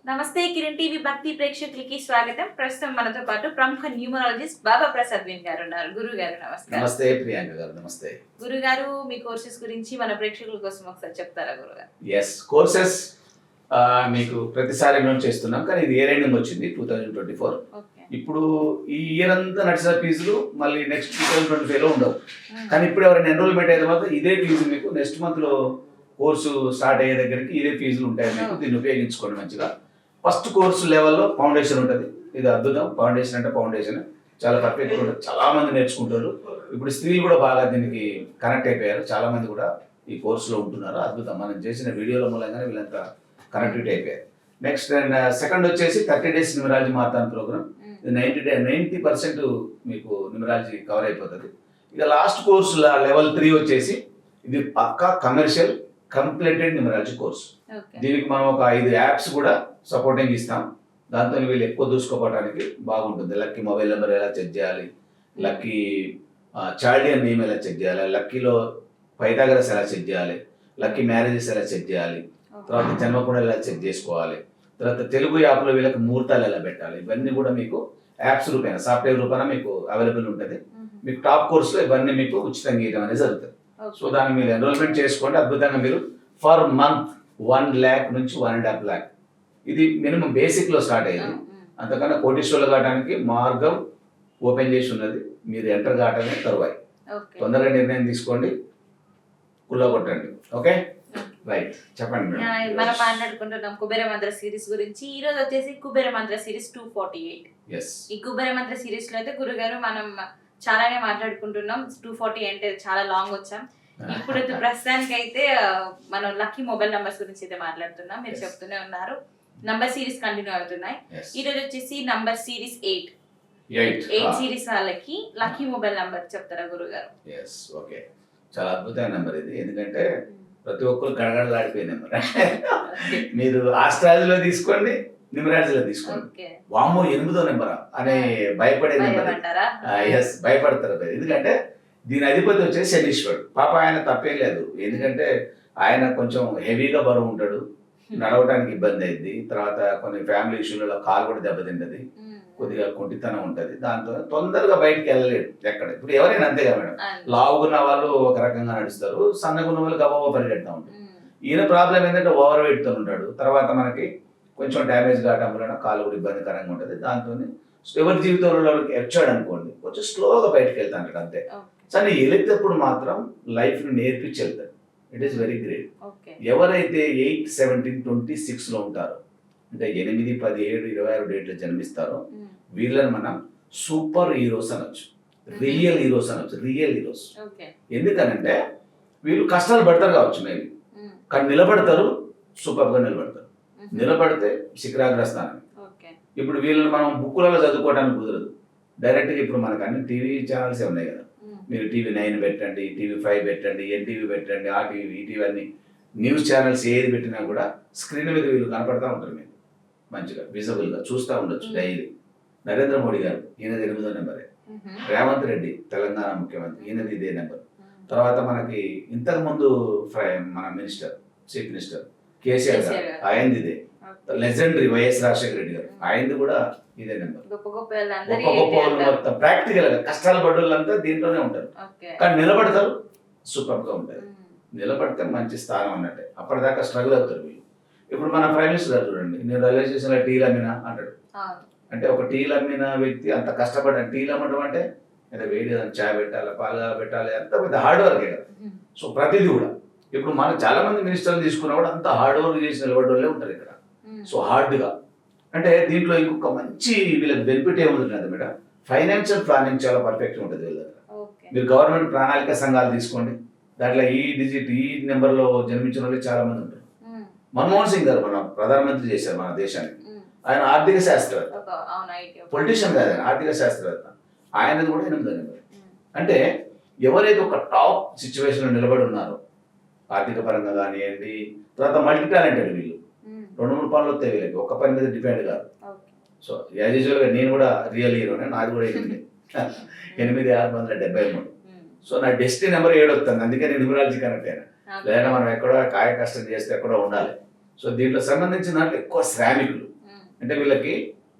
నమస్తే కిరణ్ టీవీ భక్తి ప్రేక్షకులకి స్వాగతం. ప్రస్తుతం మనతో పాటు ప్రముఖ న్యూమరాలజిస్ట్ బాబా ప్రసాద్ విన్ గారు ఉన్నారు. గురువు గారు నమస్కారం. నమస్తే ప్రియాంక గారు. నమస్తే గురుగారు, మీ కోర్సెస్ గురించి మన ప్రేక్షకుల కోసం ఒకసారి చెప్తారా గురుగారు? ఎస్, కోర్సెస్ మీకు ప్రతిసారి అనౌన్స్ చేస్తున్నాం, కానీ ఇది ఇయర్ ఎండింగ్ వచ్చింది 2024. ఇప్పుడు ఈ ఇయర్ అంతా నడిచిన ఫీజులు మళ్ళీ నెక్స్ట్ 2025లో ఉండవు. కానీ ఇప్పుడు ఎవరైనా ఎన్రోల్మెంట్ అయితే మాత్రం ఇదే ఫీజు మీకు నెక్స్ట్ మంత్లో కోర్సు స్టార్ట్ అయ్యే దగ్గరికి ఇదే ఫీజులు ఉంటాయి. మీకు దీన్ని ఉపయోగించుకోండి మంచిగా. ఫస్ట్ కోర్సు లెవెల్లో ఫౌండేషన్ ఉంటుంది. ఇది అద్భుతం. ఫౌండేషన్ అంటే ఫౌండేషన్ చాలా పర్ఫెక్ట్గా ఉంటుంది. చాలా మంది నేర్చుకుంటారు. ఇప్పుడు స్త్రీలు కూడా బాగా దీనికి కనెక్ట్ అయిపోయారు. చాలా మంది కూడా ఈ కోర్సులో ఉంటున్నారు. అద్భుతం. మనం చేసిన వీడియోల మూలంగానే వీళ్ళంతా కనెక్టివిటీ అయిపోయారు. నెక్స్ట్ అండ్ సెకండ్ వచ్చేసి 30 days న్యూమరాలజీ మారథాన్ ప్రోగ్రామ్. ఇది 90% మీకు న్యూమరాలజీ కవర్ అయిపోతుంది. ఇక లాస్ట్ కోర్సు లెవెల్ 3 వచ్చేసి ఇది పక్కా కమర్షియల్ కంప్లీటెడ్ న్యూమరాలజీ కోర్స్. దీనికి మనం ఒక 5 యాప్స్ కూడా సపోర్టింగ్ ఇస్తాం. దాంతో వీళ్ళు ఎక్కువ దూసుకోవడానికి బాగుంటుంది. లక్కీ మొబైల్ నెంబర్ ఎలా చెక్ చేయాలి, లక్కీ చార్డియన్ నేమ్ ఎలా చెక్ చేయాలి, లక్కీలో పైథాగరస్ ఎలా చెక్ చేయాలి, లక్కీ మ్యారేజెస్ ఎలా చెక్ చేయాలి, తర్వాత జన్మకుండా ఎలా చెక్ చేసుకోవాలి, తర్వాత తెలుగు యాప్లో వీళ్ళకి ముహూర్తాలు ఎలా పెట్టాలి, ఇవన్నీ కూడా మీకు యాప్స్ రూపాయన సాఫ్ట్వేర్ రూపాయన మీకు అవైలబుల్ ఉంటుంది. మీకు టాప్ కోర్సులో ఇవన్నీ మీకు ఉచితంగా ఇవ్వడం అనేది జరుగుతుంది. సో దాన్ని మీరు ఎన్రోల్మెంట్ చేసుకోండి. అద్భుతంగా మీరు ఫర్ మంత్ 1 lakh నుంచి 1.5 lakh ఇది మినిమం బేసిక్లో స్టార్ట్ అయ్యింది. అంతకన్నా కోటీశ్వర్లు కావడానికి మార్గం ఓపెన్ చేసి ఉన్నది. మీరు ఎంటర్ కావటమే తరువాయి. తొందరగా నిర్ణయం తీసుకోండి, కుల్లా కొట్టండి. ఓకే, రైట్, చెప్పండి. మనం మాట్లాడుకుంటున్నాం కుబేర మంత్ర సిరీస్ గురించి. ఈ రోజు వచ్చేసి కుబేర మంత్ర సిరీస్ 248. ఈ కుబేర మంత్ర సిరీస్ లో అయితే గురుగారు మనం చాలానే మాట్లాడుకుంటున్నాం. 240 అంటే చాలా లాంగ్ వచ్చాం. ఇప్పుడు ప్రస్తుతానికి అయితే మనం లక్కీ మొబైల్ నంబర్స్ గురించి అయితే మాట్లాడుతున్నాం. మీరు చెప్తూనే ఉన్నారు, నంబర్ సిరీస్ కంటిన్యూ అవుతున్నాయి. ఈ రోజు వచ్చేసి నంబర్ సిరీస్ 8 సిరీస్ వాళ్ళకి లక్కీ మొబైల్ నంబర్ చెప్తారా గురుగారు? ఓకే, చాలా అద్భుతమైన నెంబర్ ఇది. ఎందుకంటే ప్రతి ఒక్కరు గడగడలాడిపోయే నెంబర్. మీరు ఆస్ట్రాలజీలో తీసుకోండి, న్యూమరాలజీలో తీసుకోండి. వామో 8వ నెంబరా అనే భయపడే నెంబర్. ఎస్, భయపడతారు. ఎందుకంటే దీని అధిపతి వచ్చేసి శనీశ్వరుడు. పాప ఆయన తప్పేం లేదు. ఎందుకంటే ఆయన కొంచెం హెవీగా బరువు ఉంటాడు, నడవడానికి ఇబ్బంది అయింది. తర్వాత కొన్ని ఫ్యామిలీ ఇష్యూలలో కాలు కూడా దెబ్బతింటది, కొద్దిగా కొంటితనం ఉంటుంది. దాంతో తొందరగా బయటికి వెళ్ళలేడు ఎక్కడ. ఇప్పుడు ఎవరైనా అంతేగా మేడం, లావుగున్న వాళ్ళు ఒక రకంగా నడుస్తారు, సన్నగున్న వాళ్ళు గబగబా పరిగెడతా ఉంటారు. ఈయన ప్రాబ్లం ఏంటంటే ఓవర్ వెయిట్తో ఉంటాడు. తర్వాత మనకి కొంచెం డ్యామేజ్ కావడం వలన కాలు కూడా ఇబ్బందికరంగా ఉంటుంది. దాంతో ఎవరి జీవితంలో వచ్చాడు అనుకోండి, కొంచెం స్లోగా బయటకు వెళ్తాడు అంతే. కానీ వెళ్ళేటప్పుడు మాత్రం లైఫ్ని నేర్పించి వెళ్తాడు. It is very great. ఎవరైతే 8, 17, 26లో ఉంటారో, అంటే 8, 17, 26 డేట్లు జన్మిస్తారో వీళ్ళని మనం సూపర్ హీరోస్ అనొచ్చు, రియల్ హీరోస్ అనొచ్చు. రియల్ హీరోస్ ఎందుకనంటే వీళ్ళు కష్టాలు పడతారు కావచ్చు మేబీ, కానీ నిలబడతారు, సూపర్గా నిలబడతారు. నిలబడితే శిఖరాగ్రస్థానం. ఇప్పుడు వీళ్ళని మనం బుక్కులలో చదువుకోవడానికి కుదరదు. డైరెక్ట్గా ఇప్పుడు మనకు అన్ని టీవీ ఛానల్సే ఉన్నాయి కదా. మీరు TV9 పెట్టండి, TV5 పెట్టండి, NTV పెట్టండి, ఆ టీవీ, ఈ టీవీ అన్ని న్యూస్ ఛానల్స్ ఏది పెట్టినా కూడా స్క్రీన్ మీద వీళ్ళు కనపడతా ఉంటారు. మీరు మంచిగా విజిబుల్గా చూస్తూ ఉండొచ్చు డైలీ. నరేంద్ర మోడీ గారు, ఈయనది 8వ నెంబరే. రేవంత్ రెడ్డి తెలంగాణ ముఖ్యమంత్రి, ఈయనది ఇదే నెంబర్. తర్వాత మనకి ఇంతకుముందు మన మినిస్టర్, చీఫ్ మినిస్టర్ కేసీఆర్ గారు, ఆయనది ఇదే. లెజెండరీ వైఎస్ రాజశేఖర రెడ్డి గారు, ఆయనది కూడా ఇదే నెంబర్. గొప్ప వాళ్ళు మొత్తం ప్రాక్టికల్ గా కష్టాలు పడ్డోళ్ళంతా దీంట్లోనే ఉంటారు. కానీ నిలబడతారు, సూపర్ గా ఉంటారు. నిలబడితే మంచి స్థానం అన్నట్టే. అప్పటిదాకా స్ట్రగుల్ అవుతారు వీళ్ళు. ఇప్పుడు మన ప్రైమ్ మినిస్టర్ గారు చూడండి, నేను రైల్వే స్టేషన్ లో టీలు అమ్మినా అంటాడు. అంటే ఒక టీలు అమ్మిన వ్యక్తి అంత కష్టపడ్డాడు. టీలు అమ్మడం అంటే వేడి చాయ్ పెట్టాలి, పాలు పెట్టాలి, అంత పెద్ద హార్డ్ వర్కే కదా. సో ప్రతిదీ కూడా ఇప్పుడు మనం చాలా మంది మినిస్టర్లు తీసుకున్నా కూడా అంత హార్డ్ వర్క్ చేసి నిలబడ్డోళ్ళే ఉంటారు ఇక్కడ. సో హార్డ్గా అంటే దీంట్లో ఇంకొక మంచి వీళ్ళకి బెనిఫిట్ ఏముంది కదా మేడం, ఫైనాన్షియల్ ప్లానింగ్ చాలా పర్ఫెక్ట్గా ఉంటుంది వీళ్ళ దగ్గర. మీరు గవర్నమెంట్ ప్రణాళిక సంఘాలు తీసుకోండి, దాంట్లో ఈ డిజిట్ ఈ నెంబర్లో జన్మించిన వాళ్ళు చాలా మంది ఉంటారు. మన్మోహన్ సింగ్ గారు మన ప్రధానమంత్రి చేశారు మన దేశానికి. ఆయన ఆర్థిక శాస్త్రవేత్త, పొలిటీషియన్ కాదు, ఆయన ఆర్థిక శాస్త్రవేత్త. ఆయనది కూడా 8వ నెంబర్. అంటే ఎవరైతే ఒక టాప్ సిచ్యువేషన్లో నిలబడి ఉన్నారో ఆర్థిక పరంగా కానివ్వండి, తర్వాత మల్టీ టాలెంటెడ్ వీళ్ళు, 2-3 పనులు వస్తాయి వీళ్ళకి, ఒక్క పని మీద డిపెండ్ కాదు. సో యాజ్ యూజువల్గా నేను కూడా రియల్ హీరోనే, నాది కూడా 8,673. సో నా డెస్టినీ నెంబర్ 7 వస్తుంది. అందుకే నేను న్యూమరాలజీ కనెక్ట్ అయినా. లేదా మనం ఎక్కడో కాయ కష్టం చేస్తే ఎక్కడో ఉండాలి. సో దీంట్లో సంబంధించిన దాంట్లో ఎక్కువ శ్రామికులు, అంటే వీళ్ళకి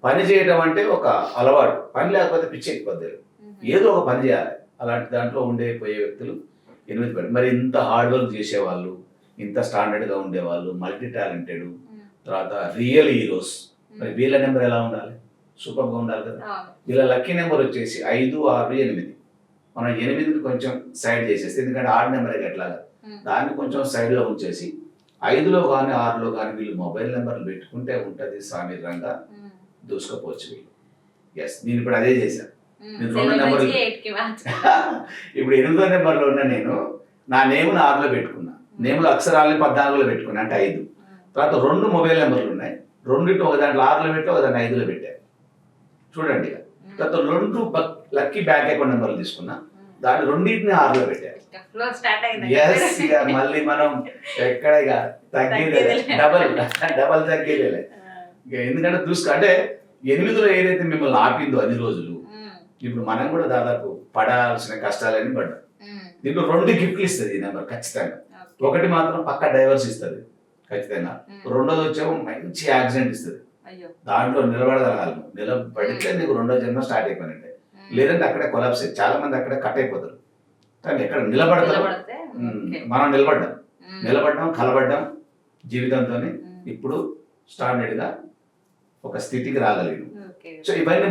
పని చేయడం అంటే ఒక అలవాటు, పని లేకపోతే పిచ్చి ఎక్కిపోద్ది, ఏదో ఒక పని చేయాలి. అలాంటి దాంట్లో పోయే వ్యక్తులు 8 పడి, మరి ఇంత హార్డ్ వర్క్ చేసేవాళ్ళు, ఇంత స్టాండర్డ్గా ఉండేవాళ్ళు, మల్టీ టాలెంటెడ్, తర్వాత రియల్ హీరోస్, మరి వీళ్ళ నెంబర్ ఎలా ఉండాలి? సూపర్గా ఉండాలి కదా. వీళ్ళ లక్కీ నెంబర్ వచ్చేసి 5, 6, 8. మనం 8ని కొంచెం సైడ్ చేసేస్తే, ఎందుకంటే ఆడ్ నెంబర్ ఎట్లాగా దాన్ని కొంచెం సైడ్లో ఉంచేసి 5లో కానీ 6లో కానీ వీళ్ళు మొబైల్ నెంబర్లు పెట్టుకుంటే ఉంటుంది సామీరంగా దూసుకపోవచ్చు వీళ్ళు. ఎస్, నేను ఇప్పుడు అదే చేశాను. నేను 2 నెంబర్లు ఇప్పుడు 8వ నెంబర్లో ఉన్న నేను నా నేమ్ను 6లో పెట్టుకున్నా, నేమ్లో అక్షరాలని 14లో పెట్టుకున్నా, అంటే 5. తర్వాత 2 మొబైల్ నెంబర్లు ఉన్నాయి, రెండింటి ఒక దాంట్లో 6లో పెట్టి ఒక దాన్ని 5లో పెట్టాను. చూడండి, తర్వాత 2 లక్కీ బ్యాంక్ అకౌంట్ నెంబర్లు తీసుకున్నా, దాని రెండింటిని 6లో పెట్టాను. ఎస్, ఇక మళ్ళీ మనం ఎక్కడ ఇక తగ్గేదే, డబల్ తగ్గేదే. ఇక ఎందుకంటే అంటే 8లో ఏదైతే మిమ్మల్ని ఆపిందో అన్ని రోజులు, ఇప్పుడు మనం కూడా దాదాపు పడాల్సిన కష్టాలన్నీ పడ్డాం. దీంట్లో 2 గిఫ్ట్లు ఇస్తుంది ఈ నెంబర్ ఖచ్చితంగా. ఒకటి మాత్రం పక్క డైవర్స్ ఇస్తుంది ఖచ్చితంగా, రెండోది వచ్చేమో మంచి యాక్సిడెంట్ ఇస్తుంది. దాంట్లో నిలబడగలగాలి, నిలబడితే నీకు 2వ జన్మ స్టార్ట్ అయిపోయినట్టే. లేదంటే అక్కడే కొలాప్స్ అయ్యి చాలా మంది అక్కడే కట్ అయిపోతారు. కానీ ఎక్కడ నిలబడతాం, మనం నిలబడ్డాం కలబడ్డాం జీవితంతో, ఇప్పుడు స్టాండర్డ్గా ఒక స్థితికి రాగలిగాం. సో ఇవన్నీ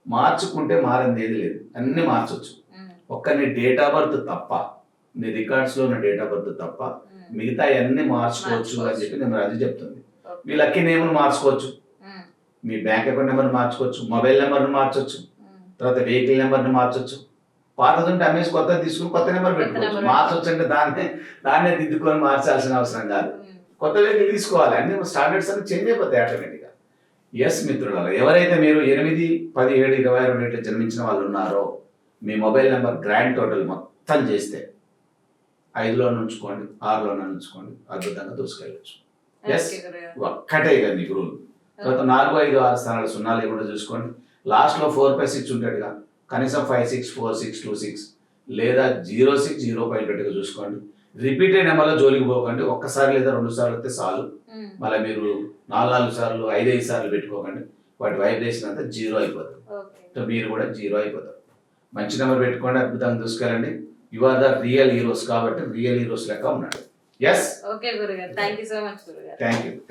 మార్చుకుంటే మారింది ఏది లేదు, అన్ని మార్చొచ్చు. ఒక్క నీ డేట్ ఆఫ్ బర్త్ తప్ప, నీ రికార్డ్స్లో ఉన్న డేట్ ఆఫ్ బర్త్ తప్ప మిగతా అన్ని మార్చుకోవచ్చు అని చెప్పి నేను రాజు చెప్తుంది. మీ లక్కీ నేమ్ను మార్చుకోవచ్చు, మీ బ్యాంక్ అకౌంట్ నెంబర్ని మార్చుకోవచ్చు, మొబైల్ నెంబర్ని మార్చొచ్చు, తర్వాత వెహికల్ నెంబర్ని మార్చొచ్చు. పాతది ఉంటే అమ్మేసి కొత్తది తీసుకుని కొత్త నెంబర్ పెట్టుకోవచ్చు. మార్చొచ్చు అంటే దాన్నే దిద్దుకొని మార్చాల్సిన అవసరం కాదు. కొత్త వెహికల్ తీసుకోవాలి, అన్ని స్టాండర్డ్స్ అన్ని చేంజ్ అయిపోతాయి ఆటోమేటిక్గా. ఎస్ మిత్రులారా, ఎవరైతే మీరు 8, 10, 7, 22 జన్మించిన వాళ్ళు ఉన్నారో, మీ మొబైల్ నెంబర్ గ్రాండ్ టోటల్ మొత్తం చేస్తే 5లో ఉంచుకోండి, 6లో ఉంచుకోండి, అద్భుతంగా దూసుకెళ్ళచ్చు. ఎస్, ఒక్కటే కదా మీకు రూల్. తర్వాత 4, 5, 6 స్థానాలు 0 లేకుండా చూసుకోండి. లాస్ట్లో 4/6 ఉంటాడుగా, కనీసం 5, 6, 4, 6, 2, 6 లేదా 0, 6, 0.1గా చూసుకోండి. రిపీటెడ్ నెంబర్లో జోలికి పోకండి. ఒక్కసారి లేదా 2 సార్లు వస్తే చాలు. మళ్ళీ మీరు 4 సార్లు 5 సార్లు పెట్టుకోకండి, వాటి వైబ్రేషన్ అంతా 0 అయిపోతుంది. సో మీరు కూడా 0 అయిపోతారు. మంచి నెంబర్ పెట్టుకోండి, అద్భుతంగా చూసుకోవాలండి. You are the real heroes కాబట్టి రియల్ హీరోస్ లెక్క ఉన్నాడు. ఎస్, ఓకే గురుగారు, థ్యాంక్ యూ సో మచ్ గురుగారు.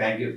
Thank you.